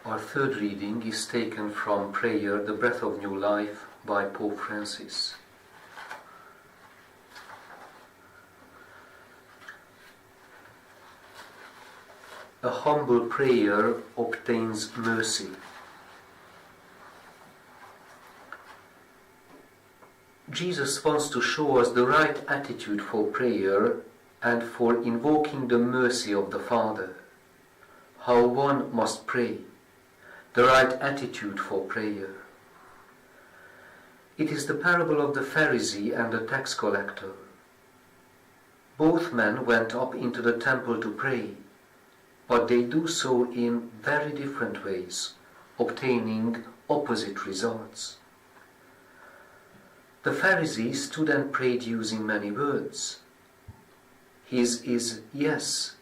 Our third reading is taken from Prayer, the Breath of New Life by Pope Francis. A humble prayer obtains mercy. Jesus wants to show us the right attitude for prayer and for invoking the mercy of the Father. How one must pray. The right attitude for prayer. It is the parable of the Pharisee and the tax collector. Both men went up into the temple to pray, but they do so in very different ways, obtaining opposite results. The Pharisee stood and prayed using many words. His is, yes,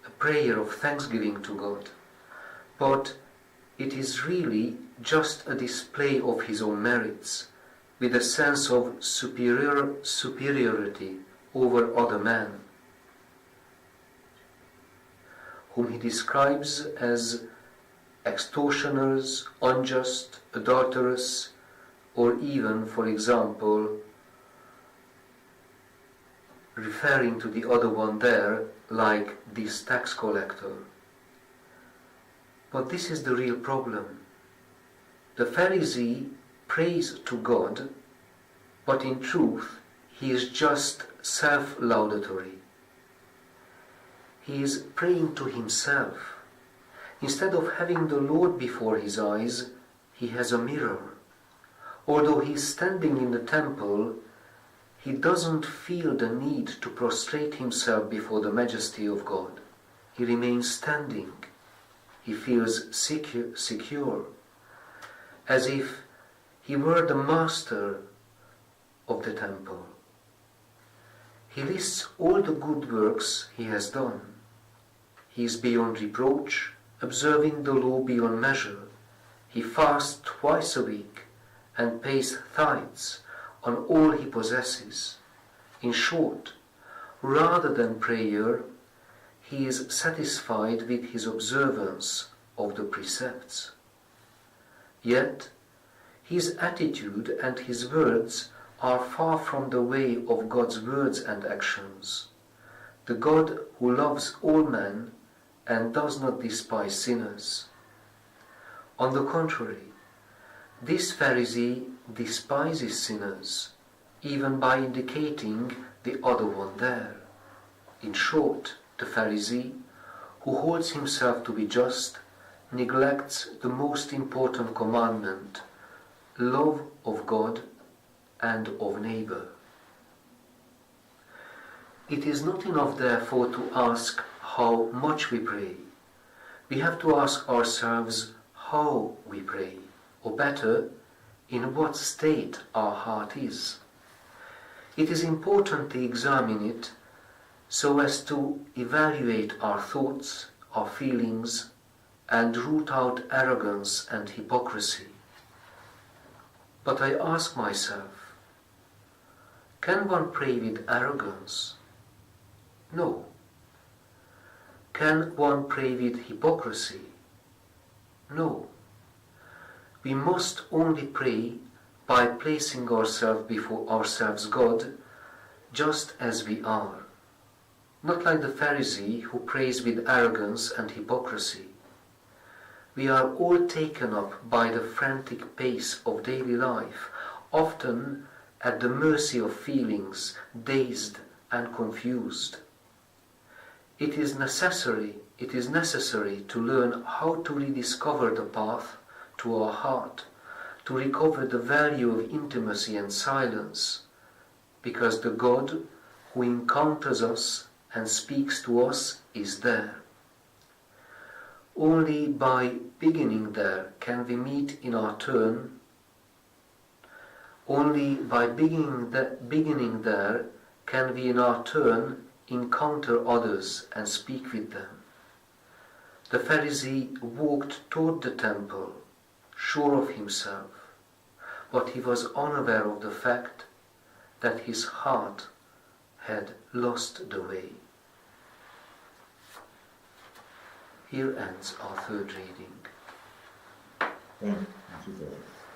a prayer of thanksgiving to God, but it is really just a display of his own merits, with a sense of superiority over other men, whom he describes as extortioners, unjust, adulterous, or even, for example, referring to the other one there, like this tax collector. But this is the real problem. The Pharisee prays to God, but in truth he is just self-laudatory. He is praying to himself. Instead of having the Lord before his eyes, he has a mirror. Although he is standing in the temple, he doesn't feel the need to prostrate himself before the majesty of God. He remains standing. He feels secure, as if he were the master of the temple. He lists all the good works he has done. He is beyond reproach, observing the law beyond measure. He fasts twice a week and pays tithes on all he possesses. In short, rather than prayer, he is satisfied with his observance of the precepts. Yet, his attitude and his words are far from the way of God's words and actions. The God who loves all men and does not despise sinners. On the contrary, this Pharisee despises sinners, even by indicating the other one there. In short, the Pharisee, who holds himself to be just, neglects the most important commandment, love of God and of neighbor. It is not enough, therefore, to ask how much we pray. We have to ask ourselves how we pray, or better, in what state our heart is. It is important to examine it so as to evaluate our thoughts, our feelings, and root out arrogance and hypocrisy. But I ask myself, can one pray with arrogance? No. Can one pray with hypocrisy? No. We must only pray by placing ourselves before ourselves God, just as we are. Not like the Pharisee who prays with arrogance and hypocrisy. We are all taken up by the frantic pace of daily life, often at the mercy of feelings, dazed and confused. It is necessary to learn how to rediscover the path to our heart, to recover the value of intimacy and silence, because the God who encounters us and speaks to us is there. Only by beginning there can we meet in our turn. Only by beginning there can we in our turn encounter others and speak with them. The Pharisee walked toward the temple, sure of himself, but he was unaware of the fact that his heart had lost the way. Here ends our third reading. Bun, am spus.